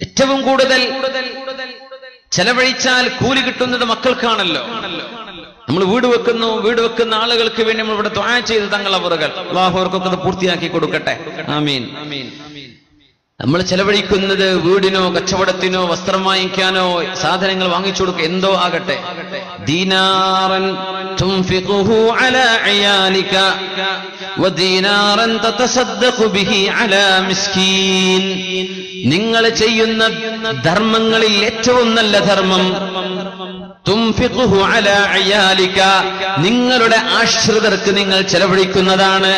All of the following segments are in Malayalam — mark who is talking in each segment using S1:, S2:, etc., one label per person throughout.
S1: ഏറ്റവും കൂടുതൽ ചെലവഴിച്ചാൽ കൂലി കിട്ടുന്നത് മക്കൾക്കാണല്ലോ. നമ്മൾ വീട് വെക്കുന്ന ആളുകൾക്ക് വേണ്ടി നമ്മൾ ഇവിടെ ദുആ ചെയ്ത് തങ്ങൾ അവറുകൾ അല്ലാഹു അവർക്കൊക്കെ അത് പൂർത്തിയാക്കി കൊടുക്കട്ടെ. ആമീൻ. നമ്മൾ ചെലവഴിക്കുന്നത് വീടിനോ കച്ചവടത്തിനോ വസ്ത്രം വാങ്ങിക്കാനോ സാധനങ്ങൾ വാങ്ങിച്ചു കൊടുക്കുക എന്തോ ആകട്ടെ, ദീനാറൻ തുൻഫിഖുഹു അലാ അയാലിക വദീനാറൻ തതസദ്ദഖു ബിഹി അലാ മിസ്കീൻ. നിങ്ങൾ ചെയ്യുന്ന ധർമ്മങ്ങളിൽ ഏറ്റവും നല്ല ധർമ്മം തുൻഫിഖുഹു അലാ അയാലിക, നിങ്ങളുടെ ആശ്രിതർക്ക് നിങ്ങൾ ചെലവഴിക്കുന്നതാണ്.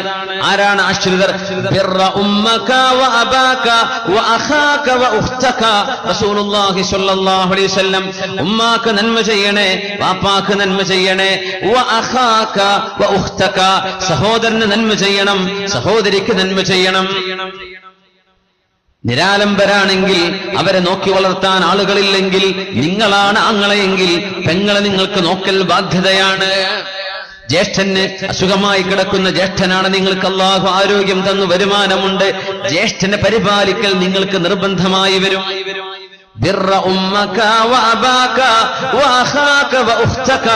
S1: ആരാണ് ആശ്രിതർ? ബിർറ ഉമ്മക വ അബാക വ അഖാക വ ഉഖ്തക. റസൂലുള്ളാഹി സ്വല്ലല്ലാഹു അലൈഹി വസല്ലം ഉമ്മാക്ക് നന്മ ചെയ്യണേ, വാപ്പാക്ക് നന്മ ചെയ്യണേ, വ അഖാക വ ഉഖ്തക, സഹോദരന് നന്മ ചെയ്യണം, സഹോദരിക്ക് നന്മ ചെയ്യണം. നിരാലംബരാണെങ്കിൽ അവരെ നോക്കി വളർത്താൻ ആളുകളില്ലെങ്കിൽ നിങ്ങളാണ് ആങ്ങളെയെങ്കിൽ പെങ്ങളെ നിങ്ങൾക്ക് നോക്കൽ ബാധ്യതയാണ്. ജ്യേഷ്ഠന് അസുഖമായി കിടക്കുന്ന ജ്യേഷ്ഠനാണ്, നിങ്ങൾക്ക് അല്ലാഹു ആരോഗ്യം തന്നു വരുമാനമുണ്ട്, ജ്യേഷ്ഠനെ പരിപാലിക്കൽ നിങ്ങൾക്ക് നിർബന്ധമായി വരും. ബിർറ ഉമ്മക വ അബാക വ അഖാക വ ഉഖ്തക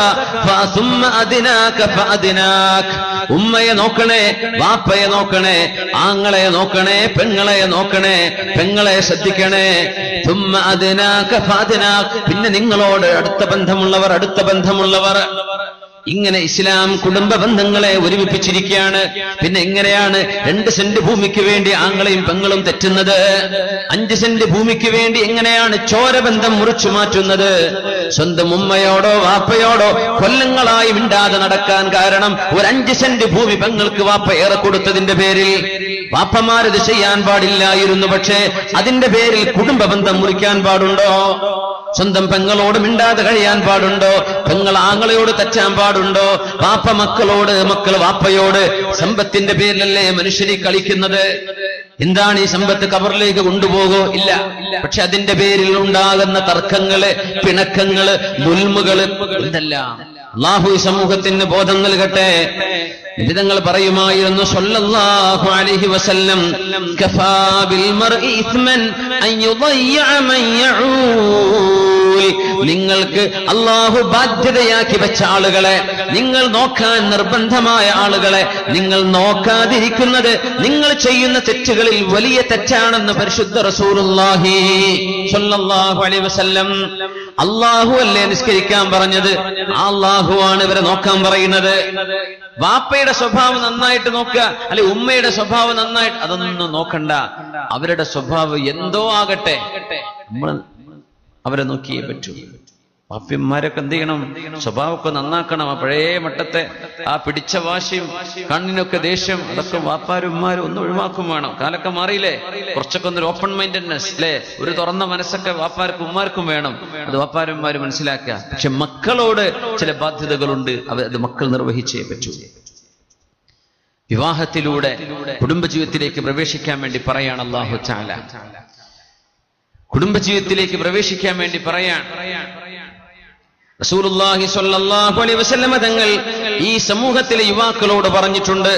S1: ഫസുമ്മ അദ്നാക ഫഅദ്നാക. ഉമ്മയെ നോക്കണേ, വാപ്പയെ നോക്കണേ, ആങ്ങളെ നോക്കണേ, പെങ്ങളെ നോക്കണേ, പെങ്ങളെ ശ്രദ്ധിക്കണേ. സുമ്മ അദ്നാക ഫഅദ്നാക, പിന്നെ നിങ്ങളോട് അടുത്ത ബന്ധമുള്ളവർ. ഇങ്ങനെ ഇസ്ലാം കുടുംബ ബന്ധങ്ങളെ ഒരുമിപ്പിച്ചിരിക്കുകയാണ്. പിന്നെ എങ്ങനെയാണ് 2 സെന്റ് ഭൂമിക്ക് വേണ്ടി ആങ്ങളെയും പെങ്ങളും തെറ്റുന്നത്? 5 സെന്റ് ഭൂമിക്ക് വേണ്ടി എങ്ങനെയാണ് ചോരബന്ധം മുറിച്ചു മാറ്റുന്നത്? സ്വന്തം ഉമ്മയോടോ വാപ്പയോടോ കൊല്ലങ്ങളായി മിണ്ടാതെ നടക്കാൻ കാരണം ഒരു 5 സെന്റ് ഭൂമി പെങ്ങൾക്ക് വാപ്പ ഏറെ കൊടുത്തതിന്റെ പേരിൽ. വാപ്പമാരത് ചെയ്യാൻ പാടില്ലായിരുന്നു, പക്ഷേ അതിന്റെ പേരിൽ കുടുംബ ബന്ധം മുറിക്കാൻ പാടുണ്ടോ? സ്വന്തം പെങ്ങളോട് മിണ്ടാതെ കഴിയാൻ പാടുണ്ടോ? പെങ്ങൾ ആങ്ങളയോട് തെറ്റാൻ പാടുണ്ടോ? വാപ്പ മക്കളോട്, മക്കൾ വാപ്പയോട്. സമ്പത്തിന്റെ പേരിലല്ലേ മനുഷ്യനെ കളിക്കുന്നത്? എന്താണ് ഈ സമ്പത്ത്? കബറിലേക്ക് കൊണ്ടുപോകോ? ഇല്ല. പക്ഷെ അതിന്റെ പേരിൽ ഉണ്ടാകുന്ന തർക്കങ്ങള്, പിണക്കങ്ങള്, ദുൽമുകള്, ഇതെല്ലാം അല്ലാഹു ഈ സമൂഹത്തിന് ബോധം നൽകട്ടെ. നിബിതങ്ങൾ പറയുമായിരുന്നു സല്ലല്ലാഹു അലൈഹി വസല്ലം, കഫാ ബിൽ മർഇ ഇസ്മൻ അൻ യുദയ്യ മൻ യഊൽ. നിങ്ങൾക്ക് അല്ലാഹു ബാധ്യതയാക്കി വെച്ച ആളുകളെ, നിങ്ങൾ നോക്കാൻ നിർബന്ധമായ ആളുകളെ നിങ്ങൾ നോക്കാതിരിക്കുന്നത് നിങ്ങൾ ചെയ്യുന്ന തെറ്റുകളിൽ വലിയ തെറ്റാണെന്ന് പരിശുദ്ധ റസൂലുള്ളാഹി സ്വല്ലല്ലാഹു അലൈഹി വസല്ലം. അല്ലാഹു അല്ലേ നിസ്കരിക്കാൻ പറഞ്ഞത്? അല്ലാഹുവാണ് ഇവരെ നോക്കാൻ പറയുന്നത്. വാപ്പയുടെ സ്വഭാവം നന്നായിട്ട് നോക്കുക, അല്ലെ ഉമ്മയുടെ സ്വഭാവം നന്നായിട്ട്, അതൊന്നും നോക്കണ്ട. അവരുടെ സ്വഭാവം എന്തോ ആകട്ടെ, നമ്മൾ അവരെ നോക്കിയേ പറ്റൂ. വാപ്യന്മാരൊക്കെ എന്ത് ചെയ്യണം? സ്വഭാവമൊക്കെ നന്നാക്കണം. ആ പഴയ മട്ടത്തെ ആ പിടിച്ച വാശിയും കണ്ണിനൊക്കെ ദേഷ്യം, അതൊക്കെ വാപ്പാരും ഉമ്മാരും ഒന്ന് ഒഴിവാക്കും വേണം. കാലൊക്കെ മാറിയില്ലേ? കുറച്ചൊക്കെ ഒന്നൊരു ഓപ്പൺ മൈൻഡഡ്നെസ് അല്ലെ, ഒരു തുറന്ന മനസ്സൊക്കെ വാപ്പാർക്കും ഉമ്മാർക്കും വേണം. അത് വാപ്പാരന്മാര് മനസ്സിലാക്കുക. പക്ഷെ മക്കളോട് ചില ബാധ്യതകളുണ്ട്, അത് മക്കൾ നിർവഹിച്ചേ പറ്റൂ. വിവാഹത്തിലൂടെ കുടുംബജീവിതത്തിലേക്ക് പ്രവേശിക്കാൻ വേണ്ടി പറയാണ് അല്ലാഹു തആല. കുടുംബജീവിതത്തിലേക്ക് പ്രവേശിക്കാൻ വേണ്ടി പറയാൻ റസൂലുള്ളാഹി സ്വല്ലല്ലാഹു അലൈഹി വസല്ലം തങ്ങൾ ഈ സമൂഹത്തിലെ യുവാക്കളോട് പറഞ്ഞിട്ടുണ്ട്,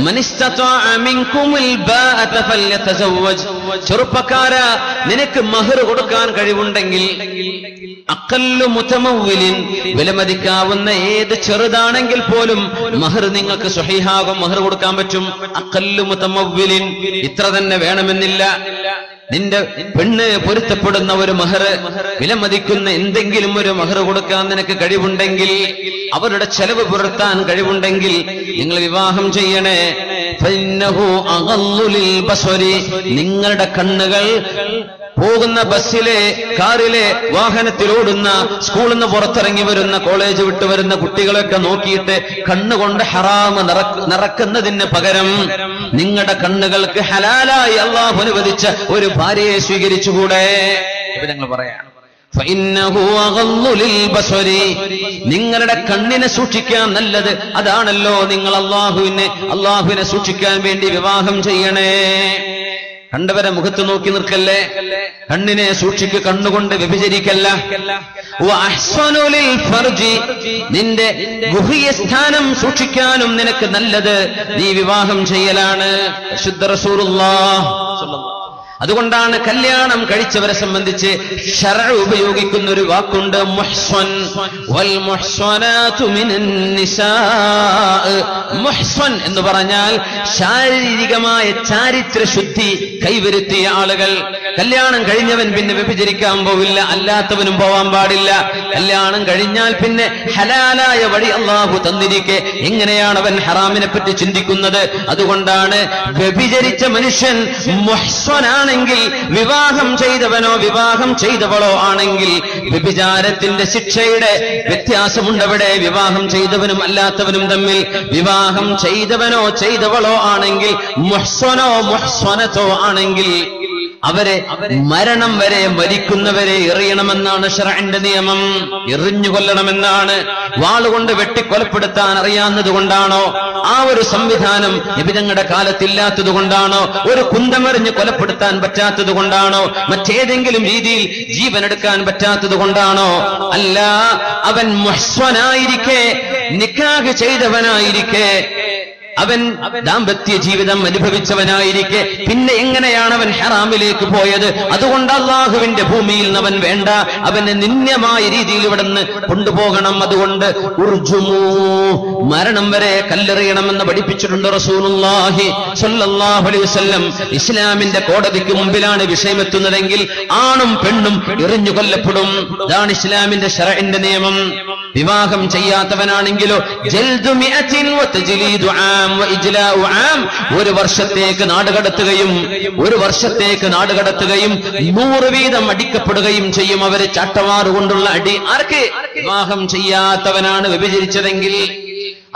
S1: മനിസ്തതാഅ മിൻകുമുൽ ബാഅത ഫല്യതസവ്വജ്. ചെറുപ്പക്കാരാ, നിനക്ക് മഹർ കൊടുക്കാൻ കഴിവുണ്ടെങ്കിൽ, അഖല്ലു മുതമവ്വിലിൻ, വിലമതിക്കാവുന്ന ഏത് ചെറുതാണെങ്കിൽ പോലും മഹർ നിങ്ങൾക്ക് സ്വഹീഹാകും, മഹർ കൊടുക്കാൻ പറ്റും. അഖല്ലു മുതമവ്വിലിൻ, ഇത്ര തന്നെ വേണമെന്നില്ല. നിന്റെ പെണ്ണ് പൊരുത്തപ്പെടുന്ന ഒരു മഹർ, വിലമതിക്കുന്ന എന്തെങ്കിലും ഒരു മഹർ കൊടുക്കാൻ നിനക്ക് കഴിവുണ്ടെങ്കിൽ, അവരുടെ ചെലവ് പുലർത്താൻ കഴിവുണ്ടെങ്കിൽ നിങ്ങൾ വിവാഹം ചെയ്യണേ. ഫഇന്നഹു അഗല്ലു ലിൽ ബസ്വരി, നിങ്ങളുടെ കണ്ണുകൾ പോകുന്ന ബസ്സിലെ, കാറിലെ, വാഹനത്തിലോടുന്ന, സ്കൂളിൽ നിന്ന് പുറത്തിറങ്ങി വരുന്ന, കോളേജ് വിട്ടു വരുന്ന കുട്ടികളൊക്കെ നോക്കിയിട്ട് കണ്ണുകൊണ്ട് ഹറാമ് നിറക്കുന്നതിന് പകരം നിങ്ങളുടെ കണ്ണുകൾക്ക് ഹലാലായി അല്ലാഹു അനുവദിച്ച ഒരു ഭാര്യയെ സ്വീകരിച്ചുകൂടെ? ഞങ്ങൾ പറയാം, നിങ്ങളുടെ കണ്ണിനെ സൂക്ഷിക്കാൻ നല്ലത് അതാണല്ലോ. നിങ്ങൾ അല്ലാഹുവിനെ സൂക്ഷിക്കാൻ വേണ്ടി വിവാഹം ചെയ്യണേ. കണ്ടവരെ മുഖത്ത് നോക്കി നിൽക്കല്ലേ, കണ്ണിനെ സൂക്ഷിക്ക്, കണ്ണുകൊണ്ട് വ്യഭിചരിക്കല്ല. നിന്റെ ഗുഹ്യ സ്ഥാനം സൂക്ഷിക്കാനും നിനക്ക് നല്ലത് നീ വിവാഹം ചെയ്യലാണ്. ശുദ്ധ റസൂലുള്ളാഹ് അതുകൊണ്ടാണ് കല്യാണം കഴിച്ചവരെ സംബന്ധിച്ച് ശർഅ് ഉപയോഗിക്കുന്ന ഒരു വാക്കുണ്ട് മുഹ്സൻ. വൽ മുഹ്സനാതു മിനൻ നിസാ. മുഹ്സൻ എന്ന് പറഞ്ഞാൽ ശാരീരികമായ ചാരിത്ര ശുദ്ധി കൈവരുത്തിയ ആളുകൾ. കല്യാണം കഴിഞ്ഞവൻ പിന്നെ വ്യഭിചരിക്കാൻ പോവില്ല, അല്ലാത്തവനും പോവാൻ പാടില്ല. കല്യാണം കഴിഞ്ഞാൽ പിന്നെ ഹലാലായ വഴി അല്ലാഹു തന്നിരിക്കെ എങ്ങനെയാണ് അവൻ ഹറാമിനെ പറ്റി ചിന്തിക്കുന്നത്? അതുകൊണ്ടാണ് വ്യഭിചരിച്ച മനുഷ്യൻ മുഹ്സനാണെങ്കിൽ, വിവാഹം ചെയ്തവനോ വിവാഹം ചെയ്തവളോ ആണെങ്കിൽ വ്യഭിചാരത്തിന്റെ ശിക്ഷയുടെ വ്യത്യാസമുണ്ടവിടെ. വിവാഹം ചെയ്തവനും അല്ലാത്തവനും തമ്മിൽ. വിവാഹം ചെയ്തവനോ ചെയ്തവളോ ആണെങ്കിൽ, മുഹ്സനോ മുഹ്സനത്തോ ആണെങ്കിൽ അവരെ മരണം വരെ, മരിക്കുന്നവരെ എറിയണമെന്നാണ് ശർഇന്റെ നിയമം. എറിഞ്ഞു കൊല്ലണമെന്നാണ്. വാളുകൊണ്ട് വെട്ടിക്കൊലപ്പെടുത്താൻ അറിയാവുന്നത് കൊണ്ടാണോ? ആ ഒരു സംവിധാനം നബിതങ്ങളുടെ കാലത്തില്ലാത്തത് കൊണ്ടാണോ? ഒരു കുന്തമെറിഞ്ഞ് കൊലപ്പെടുത്താൻ പറ്റാത്തത് കൊണ്ടാണോ? മറ്റേതെങ്കിലും രീതിയിൽ ജീവനെടുക്കാൻ പറ്റാത്തത് കൊണ്ടാണോ? അല്ല, അവൻ മുഹ്സനായിരിക്കെ, നിക്കാഹ് ചെയ്തവനായിരിക്കെ, അവൻ ദാമ്പത്യ ജീവിതം അനുഭവിച്ചവനായിരിക്കെ പിന്നെ എങ്ങനെയാണ് അവൻ ഹറാമിലേക്ക് പോയത്? അതുകൊണ്ട് അല്ലാഹുവിന്റെ ഭൂമിയിൽ നിന്ന് അവൻ വേണ്ട, അവനെ നിന്ദ്യമായ രീതിയിൽ ഇവിടെ നിന്ന് കൊണ്ടുപോകണം. അതുകൊണ്ട് ഉർജുമൂ, മരണം വരെ കല്ലെറിയണമെന്ന് പഠിപ്പിച്ചിട്ടുണ്ട് റസൂലുള്ളാഹി സ്വല്ലല്ലാഹു അലൈഹി വസല്ലം. ഇസ്ലാമിന്റെ കോടതിക്ക് മുമ്പിലാണ് വിഷയമെത്തുന്നതെങ്കിൽ ആണും പെണ്ണും എറിഞ്ഞു കൊല്ലപ്പെടും. ഇതാണ് ഇസ്ലാമിന്റെ ശർഇന്റെ നിയമം. വിവാഹം ചെയ്യാത്തവനാണെങ്കിലോ ജൽദു മിഅത്തിൻ വതജ്ലീദു ആം വഇജ്ലാഉ ആം, ഒരു വർഷത്തേക്ക് നാടുകടത്തുകയും 100 വീതം അടിക്കപ്പെടുകയും ചെയ്യും. അവര് ചാട്ടവാറുകൊണ്ടുള്ള അടി. ആർക്ക്? വിവാഹം ചെയ്യാത്തവനാണ് വ്യഭിചരിച്ചതെങ്കിൽ.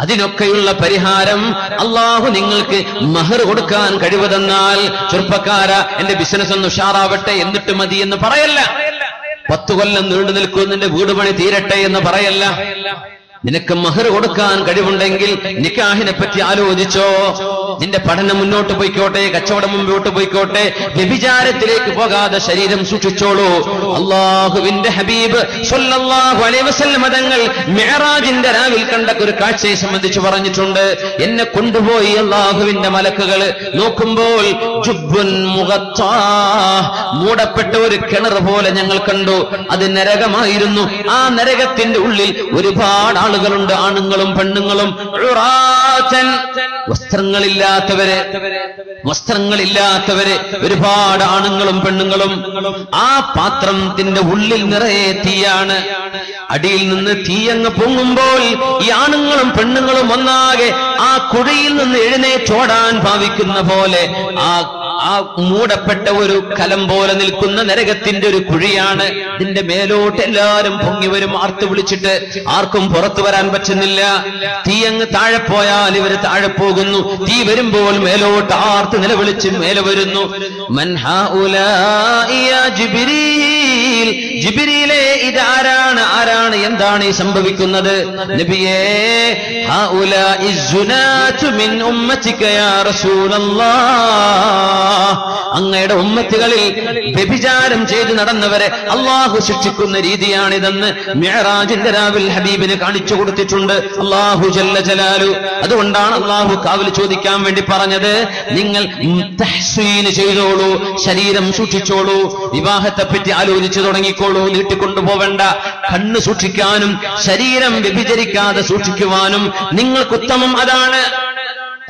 S1: അതിനൊക്കെയുള്ള പരിഹാരം അല്ലാഹു നിങ്ങൾക്ക് മഹർ കൊടുക്കാൻ കഴിവ് തന്നാൽ, ചെറുപ്പക്കാരാ എന്റെ ബിസിനസ് ഒന്ന് ഉഷാറാവട്ടെ എന്നിട്ട് മതി എന്ന് പറയല്ല. 10 കൊല്ലം നീണ്ടു നിൽക്കും നിന്റെ വീട് പണി തീരട്ടെ എന്ന് പറയല്ല. നിനക്ക് മഹർ കൊടുക്കാൻ കഴിവുണ്ടെങ്കിൽ നിക്കാഹിനെ പറ്റി ആലോചിച്ചോ. നിന്റെ പഠനം മുന്നോട്ട് പോയിക്കോട്ടെ, കച്ചവടം മുമ്പോട്ട് പോയിക്കോട്ടെ, വ്യഭിചാരത്തിലേക്ക് പോകാതെ ശരീരം സൂക്ഷിച്ചോളൂ. അല്ലാഹുവിന്റെ ഹബീബ് സ്വല്ലല്ലാഹു അലൈഹി വസല്ലം തങ്ങൾ മിഅ്റാജിന്റെ രാവിൽ കണ്ട ഒരു കാഴ്ചയെ സംബന്ധിച്ച് പറഞ്ഞിട്ടുണ്ട്. എന്നെ കൊണ്ടുപോയി അല്ലാഹുവിന്റെ മലക്കുകൾ നോക്കുമ്പോൾ ജുബ്ബുൻ മുഗത്താ, മൂടപ്പെട്ട ഒരു കിണർ പോലെ ഞങ്ങൾ കണ്ടു. അത് നരകമായിരുന്നു. ആ നരകത്തിന്റെ ഉള്ളിൽ ഒരുപാട് ആളുകളുണ്ട്, ആണുങ്ങളും പെണ്ണുങ്ങളും. വസ്ത്രങ്ങളില്ലാത്തവര് ഒരുപാട് ആണുങ്ങളും പെണ്ണുങ്ങളും. ആ പാത്രത്തിന്റെ ഉള്ളിൽ നിറയെ തീയാണ്. അടിയിൽ നിന്ന് തീയങ്ങ് പൊങ്ങുമ്പോൾ ഈ ആണുങ്ങളും പെണ്ണുങ്ങളും ഒന്നാകെ ആ കുഴിയിൽ നിന്ന് എഴുന്നേറ്റോടാൻ ഭാവിക്കുന്ന പോലെ ആ മൂടപ്പെട്ട ഒരു കലം പോലെ നിൽക്കുന്ന നരകത്തിന്റെ ഒരു കുഴിയാണ്. ഇതിന്റെ മേലോട്ട് എല്ലാവരും പൊങ്ങി വരും, ആർത്ത് വിളിച്ചിട്ട്. ആർക്കും പുറത്തു വരാൻ പറ്റുന്നില്ല. തീ അങ്ങ് താഴെ പോയാൽ ഇവര് താഴെ പോകുന്നു. തീ വരുമ്പോൾ മേലോട്ട് ആർത്ത് നിലവിളിച്ച് മേലെ വരുന്നു. മൻ ഹൗലാഇ യാ ജിബ്രീൽ, ജിബ്രീലേ ഇതാരാണ്, ആരാണ്, എന്താണ് ഈ സംഭവിക്കുന്നത്? നബിയേ, ഹൗലാഇ സുനാതു മിൻ ഉമ്മതിക യാ റസൂലല്ലാഹ്, അങ്ങയുടെ ഉമ്മത്തുകളിൽ വ്യഭിചാരം ചെയ്ത് നടന്നവരെ അല്ലാഹു ശിക്ഷിക്കുന്ന രീതിയാണിതെന്ന് മിഅ്റാജിന്റെ രാവിൽ ഹബീബിന് കാണിച്ചു കൊടുത്തിട്ടുണ്ട് അല്ലാഹു ജല്ല ജലാലു. അതുകൊണ്ടാണ് അല്ലാഹു കാവൽ ചോദിക്കാൻ വേണ്ടി പറഞ്ഞത്, നിങ്ങൾ തഹ്സീൻ ചെയ്തോളൂ, ശരീരം സൂക്ഷിച്ചോളൂ, വിവാഹത്തെ പറ്റി ആലോചിച്ചു തുടങ്ങിക്കോളൂ, നീട്ടിക്കൊണ്ടുപോവേണ്ട. കണ്ണ് സൂക്ഷിക്കാനും ശരീരം വ്യഭിചരിക്കാതെ സൂക്ഷിക്കുവാനും നിങ്ങൾക്ക് ഉത്തമം അതാണ്.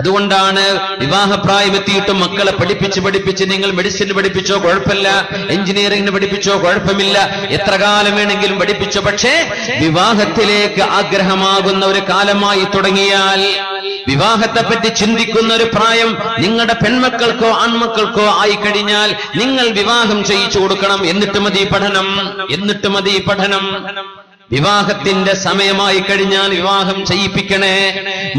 S1: അതുകൊണ്ടാണ് വിവാഹപ്രായമെത്തിയിട്ടും മക്കളെ പഠിപ്പിച്ച് നിങ്ങൾ മെഡിസിന് പഠിപ്പിച്ചോ കുഴപ്പമില്ല, എഞ്ചിനീയറിംഗിന് പഠിപ്പിച്ചോ കുഴപ്പമില്ല, എത്ര കാലം വേണമെങ്കിലും പഠിപ്പിച്ചോ. പക്ഷേ വിവാഹത്തിലേക്ക് ആഗ്രഹമാകുന്ന ഒരു കാലമായി തുടങ്ങിയാൽ, വിവാഹത്തെപ്പറ്റി ചിന്തിക്കുന്ന ഒരു പ്രായം നിങ്ങളുടെ പെൺമക്കൾക്കോ ആൺമക്കൾക്കോ ആയിക്കഴിഞ്ഞാൽ നിങ്ങൾ വിവാഹം ചെയ്യിച്ചു കൊടുക്കണം. എന്നിട്ട് മതി പഠനം. വിവാഹത്തിന്റെ സമയമായി കഴിഞ്ഞാൽ വിവാഹം ചെയ്യിപ്പിക്കണേ.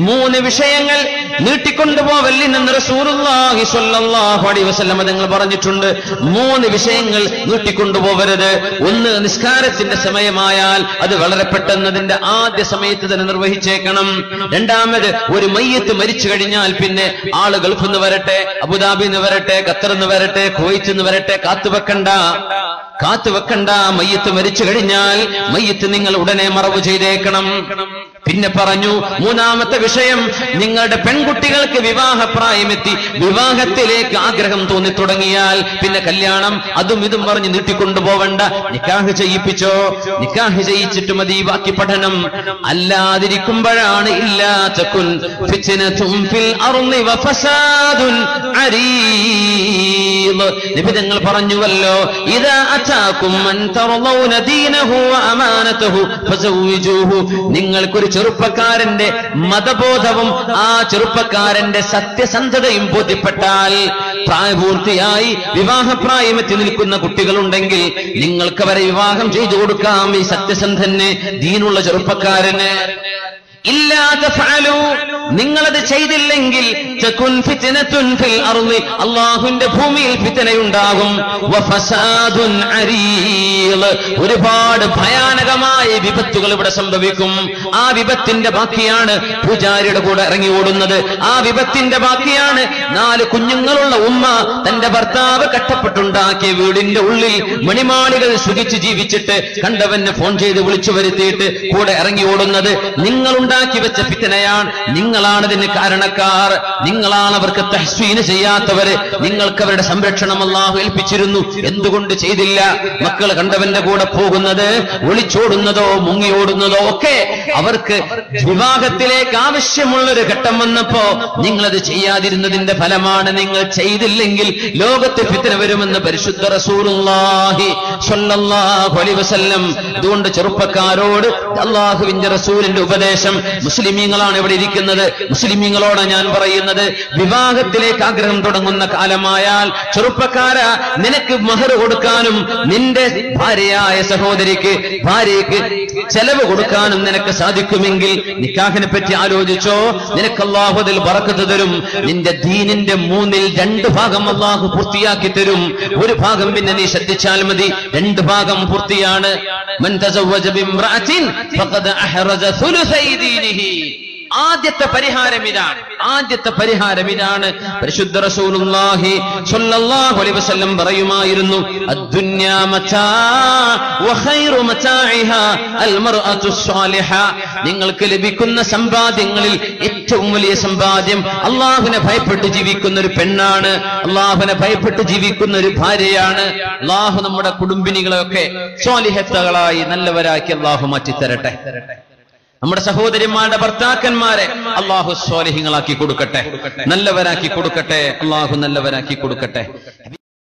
S1: 3 വിഷയങ്ങൾ നീട്ടിക്കൊണ്ടുപോവല്ലെന്ന് റസൂലുള്ളാഹി സ്വല്ലല്ലാഹു അലൈഹി വസല്ലം തങ്ങൾ പറഞ്ഞിട്ടുണ്ട്. 3 വിഷയങ്ങൾ നീട്ടിക്കൊണ്ടുപോവരുത്. 1, നിസ്കാരത്തിന്റെ സമയമായാൽ അത് വളരെ പെട്ടെന്ന് അതിന്റെ ആദ്യ സമയത്ത് തന്നെ നിർവഹിച്ചേക്കണം. 2, ഒരു മയ്യത്ത് മരിച്ചു കഴിഞ്ഞാൽ പിന്നെ ആള് ഗൾഫിൽ നിന്ന് വരട്ടെ, അബുദാബിയിൽ നിന്ന് വരട്ടെ, ഖത്തറിൽ നിന്ന് വരട്ടെ, കുവൈത്തിൽ നിന്ന് വരട്ടെ, കാത്തുവെക്കണ്ട. മയ്യത്ത് മരിച്ചു കഴിഞ്ഞാൽ മയ്യത്ത് നിങ്ങൾ ഉടനെ മറവ് ചെയ്തേക്കണം. പിന്നെ പറഞ്ഞു മൂന്നാമത്തെ വിഷയം, നിങ്ങളുടെ പെൺകുട്ടികൾക്ക് വിവാഹപ്രായമെത്തി വിവാഹത്തിലേക്ക് ആഗ്രഹം തോന്നി തുടങ്ങിയാൽ പിന്നെ കല്യാണം അതും ഇതും പറഞ്ഞ് നീട്ടിക്കൊണ്ടുപോവണ്ട, നിക്കാഹ് ചെയ്യിപ്പിച്ചോ, നിക്കാഹ് ചെയ്യിച്ചിട്ട് മതി ബാക്കി പഠനം. അല്ലാതിരിക്കുമ്പോഴാണ് ഇല്ലാതകുൻ ഫിത്നതും ഫിൽ അർളി വഫസാദുൻ അരീദ്. നബി തങ്ങൾ പറഞ്ഞുവല്ലോ, ഇദാ അതാകും മൻ തർളൗന ദീനഹു വഅമാനതഹു ഫസവ്വിജൂഹു. നിങ്ങൾക്കൊരു ചെറുപ്പക്കാരന്റെ മതബോധവും ആ ചെറുപ്പക്കാരന്റെ സത്യസന്ധതയും ബോധ്യപ്പെട്ടാൽ, പ്രായപൂർത്തിയായി വിവാഹപ്രായമെത്തി നിൽക്കുന്ന കുട്ടികളുണ്ടെങ്കിൽ നിങ്ങൾക്ക് അവരെ വിവാഹം ചെയ്തു കൊടുക്കാം. ഈ സത്യസന്ധന്, ദീനുള്ള ചെറുപ്പക്കാരന്. ഇല്ലാതെ ഫഅലു, നിങ്ങളത് ചെയ്തില്ലെങ്കിൽ തകുൻ ഫിത്നതുൻ ഫിൽ അർളി, അല്ലാഹുവിന്റെ ഭൂമിയിൽ ഫിത്നയുണ്ടാകും. വഫസാദുൻ അരീദ്, ഒരുപാട് ഭയാനകമായ വിപത്തുകൾ ഇവിടെ സംഭവിക്കും. ആ വിപത്തിന്റെ ബാക്കിയാണ് പൂജാരിയുടെ കൂടെ ഇറങ്ങി ഓടുന്നത്. ആ വിപത്തിന്റെ ബാക്കിയാണ് 4 കുഞ്ഞുങ്ങളുള്ള ഉമ്മ തന്റെ ഭർത്താവ് കഷ്ടപ്പെട്ടുണ്ടാക്കിയ വീടിന്റെ ഉള്ളിൽ മണിമാളികൾ സുഖിച്ച് ജീവിച്ചിട്ട് കണ്ടവന് ഫോൺ ചെയ്ത് വിളിച്ചു വരുത്തിയിട്ട് കൂടെ ഇറങ്ങി ഓടുന്നത്. നിങ്ങളുണ്ടാക്കി വെച്ച ഫിത്നയാണ്, നിങ്ങളാണ് ഇതിന് കാരണക്കാർ, നിങ്ങളാണ് അവർക്ക് തഹ്സീന് ചെയ്യാത്തവര്. നിങ്ങൾക്ക് അവരുടെ സംരക്ഷണം അല്ലാഹു ഏൽപ്പിച്ചിരുന്നു, എന്തുകൊണ്ട് ചെയ്തില്ല? മക്കൾ കണ്ടവന്റെ കൂടെ പോകുന്നത്, ഒളിച്ചോടുന്നതോ മുങ്ങിയോടുന്നതോ ഒക്കെ അവർക്ക് വിവാഹത്തിലേക്ക് ആവശ്യമുള്ളൊരു ഘട്ടം വന്നപ്പോ നിങ്ങളത് ചെയ്യാതിരുന്നതിന്റെ ഫലമാണ്. നിങ്ങൾ ചെയ്തില്ലെങ്കിൽ ലോകത്ത് ഫിത്ന വരുമെന്ന് പരിശുദ്ധ റസൂലുള്ളാഹി സ്വല്ലല്ലാഹു അലൈഹി വസല്ലം. അതുകൊണ്ട് ചെറുപ്പക്കാരോട് അല്ലാഹുവിന്റെ റസൂലിന്റെ ഉപദേശം, മുസ്ലിമീങ്ങളാണ് ഇവിടെ ഇരിക്കുന്നത്, മുസ്ലിമീങ്ങളോട് ഞാൻ പറയുന്നത്, വിവാഹത്തിലേക്ക് ആഗ്രഹം തുടങ്ങുന്ന കാലമായാൽ ചെറുപ്പക്കാരാ, നിനക്ക് മഹർ കൊടുക്കാനും നിന്റെ ഭാര്യയായ സഹോദരിക്ക് ഭാര്യയ്ക്ക് ചെലവ് കൊടുക്കാനും നിനക്ക് സാധിക്കുമെങ്കിൽ നിക്കാഹിനെ പറ്റി ആലോചിച്ചോ. നിനക്ക് അല്ലാഹു അതിൽ ബറക്കത്ത് തരും. നിന്റെ ദീനിന്റെ 2 ഭാഗം അല്ലാഹു പൂർത്തിയാക്കി തരും. ഒരു ഭാഗം പിന്നെ നീ ശ്രദ്ധിച്ചാൽ മതി, 2 ഭാഗം പൂർത്തിയാണ്. മൻ തസവ്വജ ബിംറഅത്തിൻ ഫഖദ അഹ്റജ സുലുസൈ ദീനിഹി. ആദ്യത്തെ പരിഹാരം ഇതാണ്. പരിശുദ്ധ റസൂലുള്ളാഹി സ്വല്ലല്ലാഹു അലൈഹി വസല്ലം പറയുമായിരുന്നു, അദ്ദുന്യാ മതാ വഖൈറു മതാഇഹാ അൽമർഅതു സ്വാലിഹ. നിങ്ങൾക്ക് ലഭിക്കുന്ന സമ്പാദ്യങ്ങളിൽ ഏറ്റവും വലിയ സമ്പാദ്യം അല്ലാഹുവിനെ ഭയപ്പെട്ട് ജീവിക്കുന്ന ഒരു പെണ്ണാണ്, അല്ലാഹുവിനെ ഭയപ്പെട്ട് ജീവിക്കുന്ന ഒരു ഭാര്യയാണ്. അല്ലാഹു നമ്മുടെ കുടുംബിനികളെയൊക്കെ സ്വാലിഹത്തുകളായി നല്ലവരാക്കി അല്ലാഹു മാറ്റിത്തരട്ടെ. നമ്മുടെ സഹോദരിമാരുടെ ഭർത്താക്കന്മാരെ അല്ലാഹു സ്വാലിഹീങ്ങളാക്കി കൊടുക്കട്ടെ, നല്ലവരാക്കി കൊടുക്കട്ടെ, അല്ലാഹു നല്ലവരാക്കി കൊടുക്കട്ടെ.